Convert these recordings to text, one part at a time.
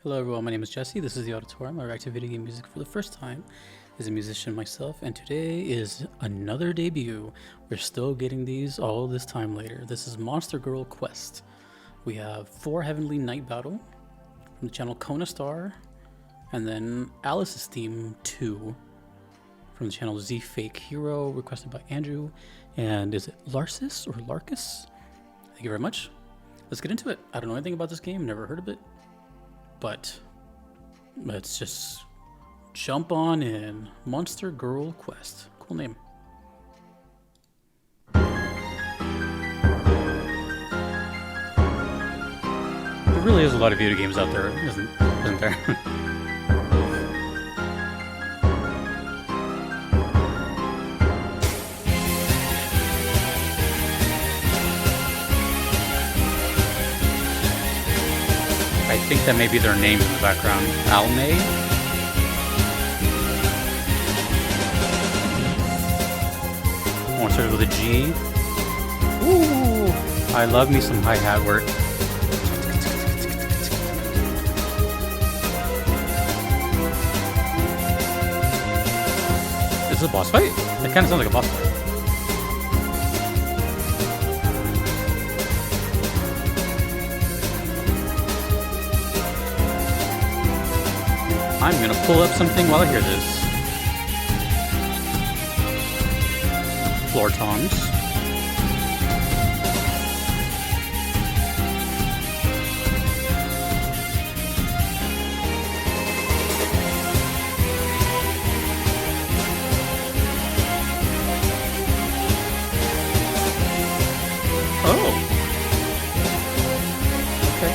Hello everyone, my name is Jesse, this is the Auditorium. I react to video game music for the first time as a musician myself, and today is another debut. We're still getting these all this time later. This is Monster Girl Quest. We have 4 Heavenly Night Battle from the channel Kona Star, and then Alice's Theme 2 from the channel Z Fake Hero, requested by Andrew. And is it Larsis or Larkus? Thank you very much. Let's get into it. I don't know anything about this game, never heard of it. But let's just jump on in. Monster Girl Quest. Cool name. There really is a lot of video games out there, isn't there? I think that may be their names in the background. Almay? I want to start with a G. Ooh! I love me some hi-hat work. Is this a boss fight? That kind of sounds like a boss fight. I'm gonna pull up something while I hear this. Floor toms. Oh. Okay.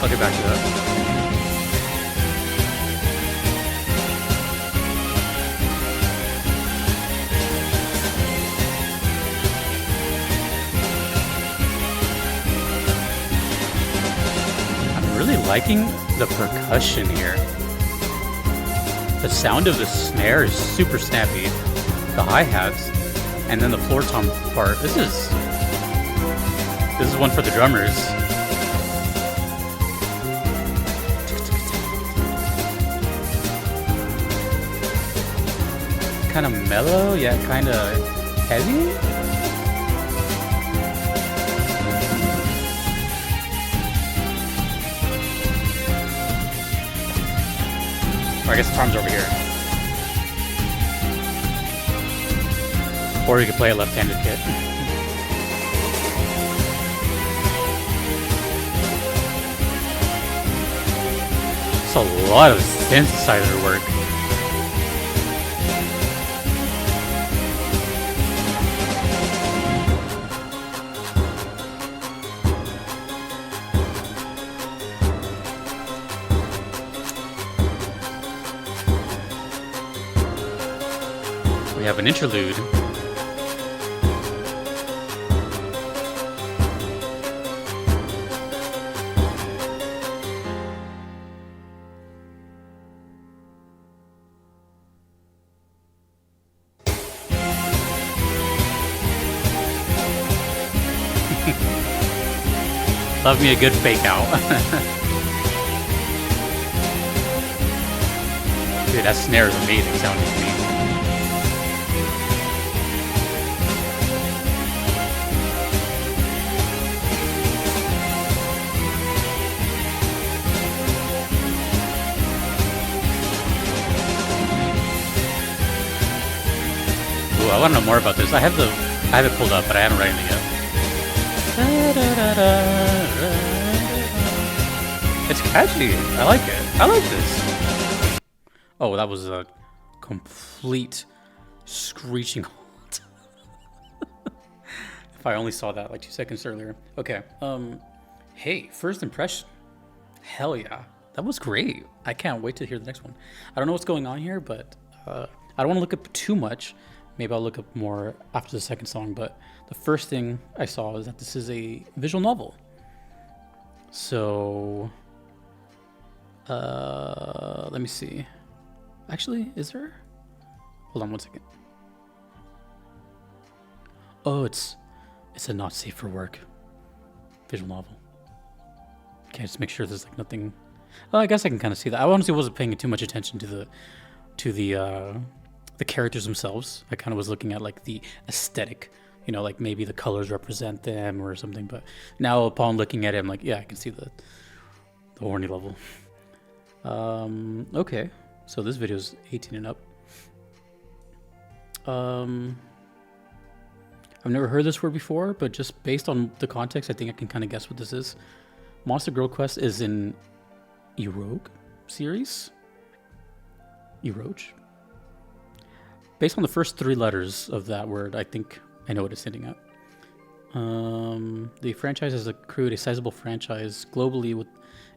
I'll get back to that. Really liking the percussion here. The sound of the snare is super snappy. The hi-hats, and then the floor tom part. This is one for the drummers. Kind of mellow, yet kind of heavy. Or I guess the arm's over here. Or you could play a left-handed kit. It's a lot of synthesizer work. We have an interlude. Love me a good fake out. Dude, that snare is amazing sounding to me. Ooh, I want to know more about this. I have it pulled up, but I haven't read anything yet. It's catchy. I like it. I like this. Oh, that was a complete screeching halt. If I only saw that like 2 seconds earlier. Okay. Hey, first impression. Hell yeah. That was great. I can't wait to hear the next one. I don't know what's going on here, but I don't want to look up too much. Maybe I'll look up more after the second song, but the first thing I saw is that this is a visual novel. So, let me see. Actually, is there? Hold on one second. Oh, it's a not safe for work visual novel. Okay, just make sure there's like nothing Well, I guess I can kind of see that. I honestly wasn't paying too much attention to the characters themselves. I kind of was looking at like the aesthetic, like maybe the colors represent them or something. But now, upon looking at him, like yeah, I can see the horny level. Okay, so this video is 18 and up. I've never heard this word before, but just based on the context, I think I can kind of guess what this is. Monster Girl Quest is in Eroge series. Eroge. Based on the first 3 letters of that word, I think I know what it's hinting at. The franchise has accrued a sizable franchise globally with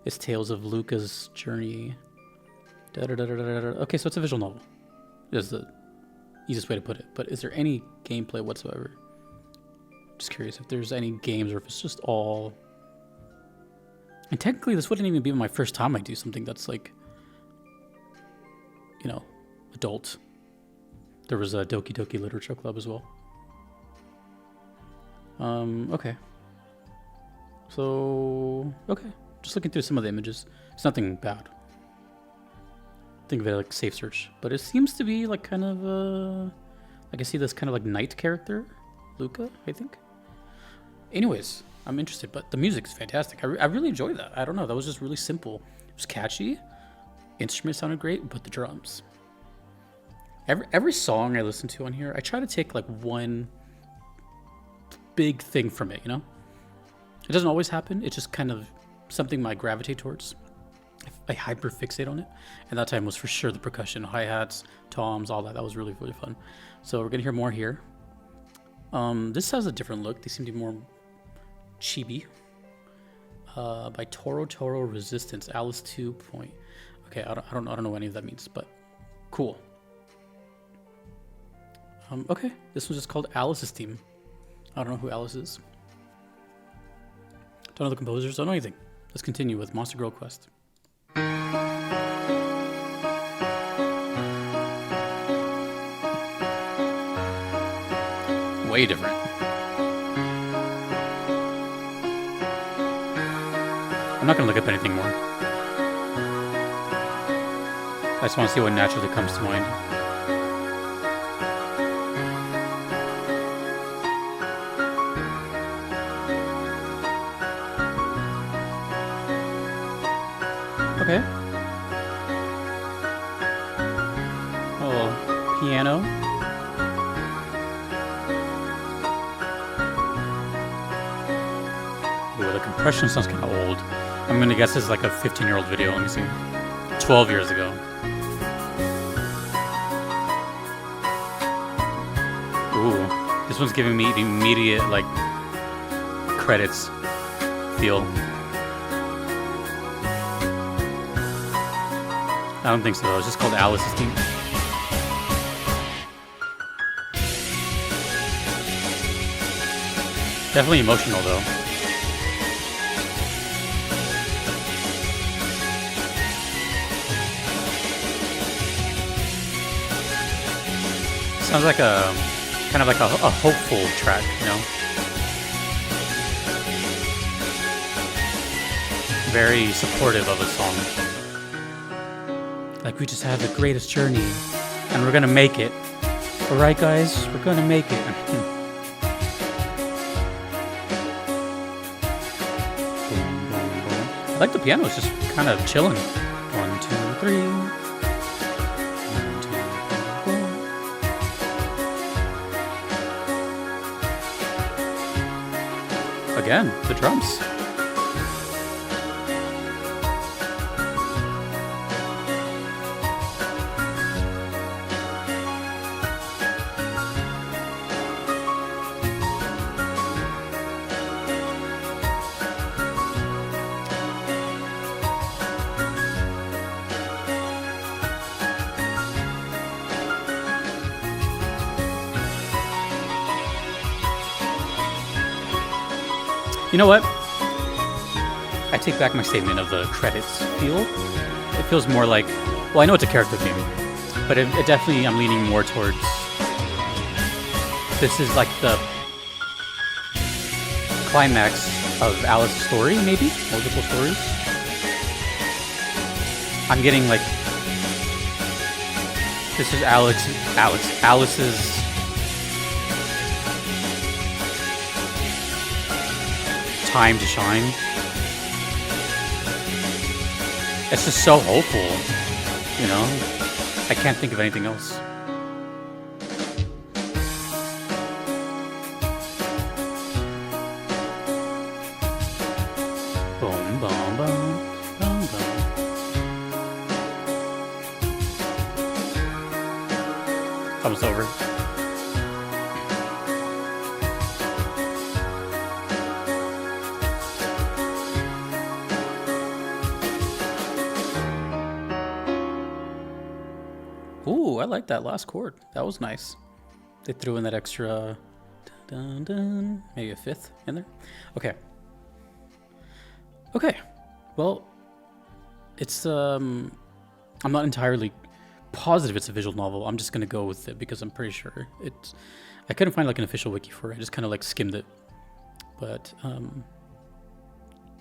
its tales of Luca's journey. Okay, so it's a visual novel. Is the easiest way to put it. But is there any gameplay whatsoever? Just curious if there's any games or if it's just all... And technically this wouldn't even be my first time I do something that's like, adult. There was a Doki Doki Literature Club as well. Okay. So, okay. Just looking through some of the images. It's nothing bad. Think of it like safe search. But it seems to be like kind of, I can see this kind of like knight character. Luca, I think. Anyways, I'm interested, but the music's fantastic. I really enjoyed that. I don't know, that was just really simple. It was catchy. Instruments sounded great, but the drums. Every song I listen to on here, I try to take like one big thing from it, It doesn't always happen. It's just kind of something I gravitate towards. I hyper fixate on it. And that time was for sure the percussion, hi-hats, toms, all that. That was really, really fun. So we're gonna hear more here. This has a different look. They seem to be more chibi. By Toro Resistance, Alice 2 Point. Okay, I don't know what any of that means, but cool. Okay, this one's just called Alice's Theme. I don't know who Alice is. Don't know the composers, don't know anything. Let's continue with Monster Girl Quest. Way different. I'm not gonna look up anything more. I just want to see what naturally comes to mind. Okay. A little piano. Ooh, the compression sounds kind of old. I'm gonna guess this is like a 15-year-old video. Let me see. 12 years ago. Ooh, this one's giving me the immediate like credits feel. I don't think so. It's just called Alice's Theme. Definitely emotional though. Sounds like a kind of like a hopeful track, Very supportive of a song. Like we just had the greatest journey, and we're gonna make it. All right, guys, we're gonna make it. I like the piano. It's just kind of chilling. 1, 2, 3. 1, 2, 3, 4. Again, the drums. You know what? I take back my statement of the credits feel. It feels more like, well, I know it's a character theme, but it definitely, I'm leaning more towards, this is like the climax of Alice's story, maybe? Multiple stories? I'm getting like, this is Alice's time to shine. It's just so hopeful, you know? I can't think of anything else. Boom, boom, boom, boom, boom. Almost over. Ooh, I like that last chord. That was nice. They threw in that extra dun, dun, maybe a fifth in there. Okay. Okay. Well, it's I'm not entirely positive it's a visual novel. I'm just gonna go with it because I'm pretty sure it's. I couldn't find like an official wiki for it. I just kind of like skimmed it, but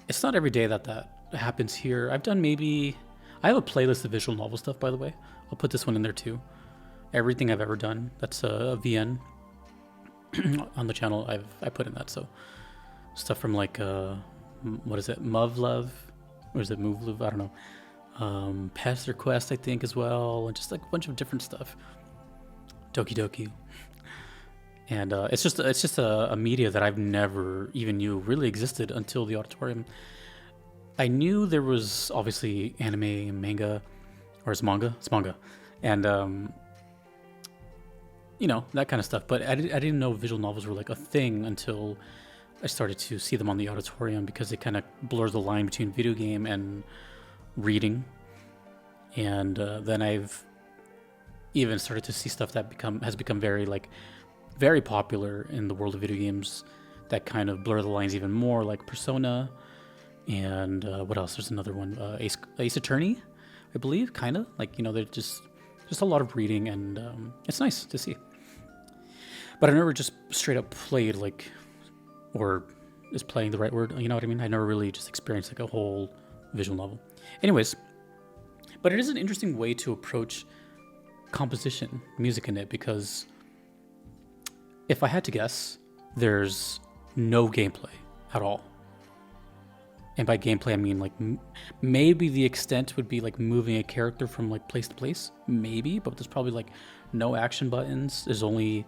it's not every day that happens here. I've done maybe. I have a playlist of visual novel stuff, by the way. I'll put this one in there too. Everything I've ever done. That's a VN on the channel. I put in that. So stuff from like what is it? Move Love, or is it Move Love? I don't know. Past Quest, I think, as well, and just like a bunch of different stuff. Doki Doki. And it's just a media that I've never even knew really existed until the auditorium. I knew there was obviously anime and manga, or it's manga, and you know, that kind of stuff. But I didn't know visual novels were like a thing until I started to see them on the auditorium, because it kind of blurs the line between video game and reading. And then I've even started to see stuff that has become very popular in the world of video games that kind of blur the lines even more, like Persona, and what else? There's another one, Ace Attorney, I believe, kind of like, you know, they're just a lot of reading, and it's nice to see. But I never just straight up played like, or is playing the right word? You know what I mean? I never really just experienced like a whole visual novel. Anyways, but it is an interesting way to approach composition, music in it, because if I had to guess, there's no gameplay at all. And by gameplay, I mean like maybe the extent would be like moving a character from like place to place, maybe, but there's probably like no action buttons. There's only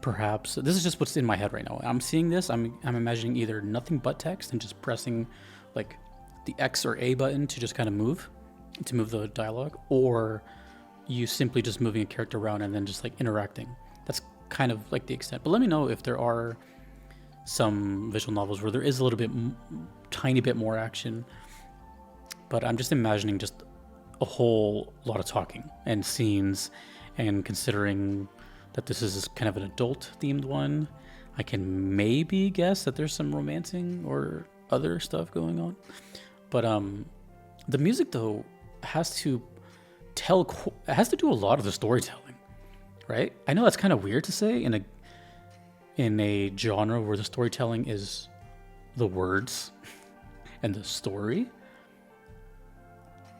perhaps, this is just what's in my head right now. I'm seeing this, I'm imagining either nothing but text and just pressing like the X or A button to just kind of move the dialogue, or you simply just moving a character around and then just like interacting. That's kind of like the extent. But let me know if there are some visual novels where there is a little bit, tiny bit more action. But I'm just imagining just a whole lot of talking and scenes, and considering that this is kind of an adult themed one, I can maybe guess that there's some romancing or other stuff going on. But the music though has to do a lot of the storytelling, right? I know that's kind of weird to say in a genre where the storytelling is the words and the story,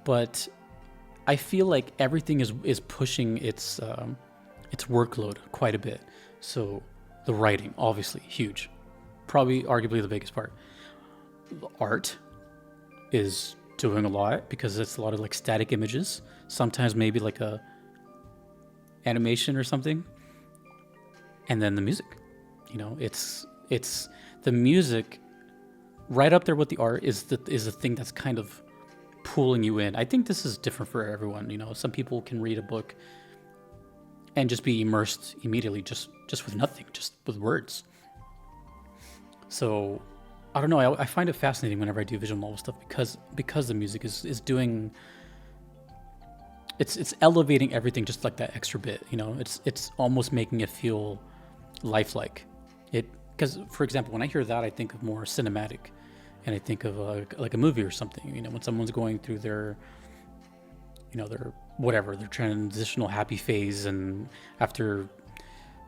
but I feel like everything is pushing its workload quite a bit. So the writing, obviously huge, probably arguably the biggest part. The art is doing a lot because it's a lot of like static images, sometimes maybe like a animation or something, and then the music. You know, it's the music right up there with the art is the thing that's kind of pulling you in. I think this is different for everyone. You know, some people can read a book and just be immersed immediately, just with nothing, just with words. So I don't know. I find it fascinating whenever I do visual novel stuff because the music is doing. It's elevating everything just like that extra bit. You know, it's almost making it feel lifelike. Because for example, when I hear that, I think of more cinematic, and I think of like a movie or something. You know, when someone's going through their their transitional happy phase, and after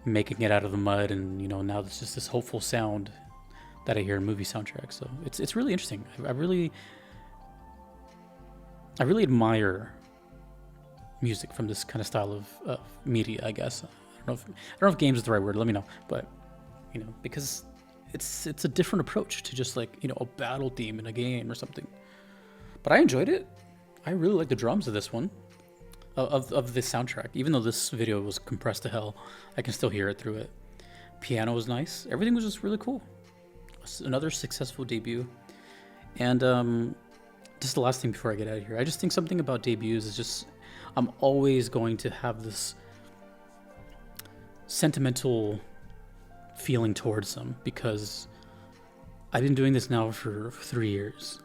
making it out of the mud, and you know, now it's just this hopeful sound that I hear in movie soundtracks. So it's really interesting. I really admire music from this kind of style of media, I guess. I don't know if games is the right word. Let me know. But because it's a different approach to just like a battle theme in a game or something. But I enjoyed it. I really like the drums of this one, of this soundtrack. Even though this video was compressed to hell, I can still hear it through it. Piano was nice. Everything was just really cool. Another successful debut. And just the last thing before I get out of here, I just think something about debuts is just I'm always going to have this sentimental feeling towards them because I've been doing this now for 3 years.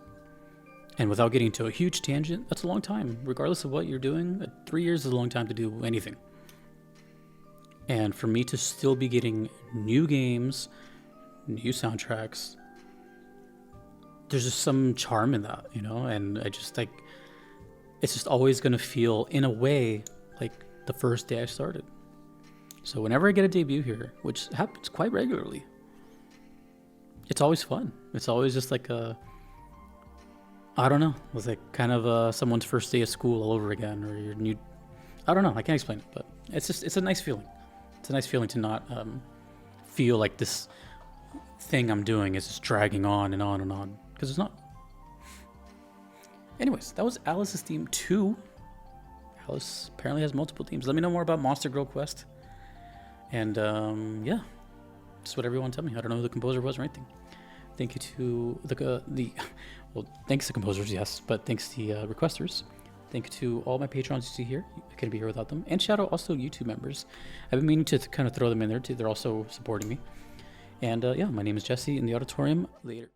And without getting into a huge tangent, that's a long time. Regardless of what you're doing, 3 years is a long time to do anything. And for me to still be getting new games, new soundtracks, there's just some charm in that, and I just like, it's just always going to feel in a way like the first day I started. So whenever I get a debut here, which happens quite regularly, it's always fun. It's always just like I don't know, it's like kind of someone's first day of school all over again, or your new, I don't know, I can't explain it, but it's a nice feeling. It's a nice feeling to not feel like this thing I'm doing is just dragging on and on and on, because it's not. Anyways, that was Alice's theme 2. Alice apparently has multiple themes. Let me know more about Monster Girl Quest. And yeah, just what everyone tell me. I don't know who the composer was or anything. Thank you to well, thanks to composers, yes, but thanks to the requesters. Thank you to all my patrons you see here. I couldn't be here without them. And shout out also YouTube members. I've been meaning to kind of throw them in there too. They're also supporting me. And yeah, my name is Jesse in the auditorium. Later.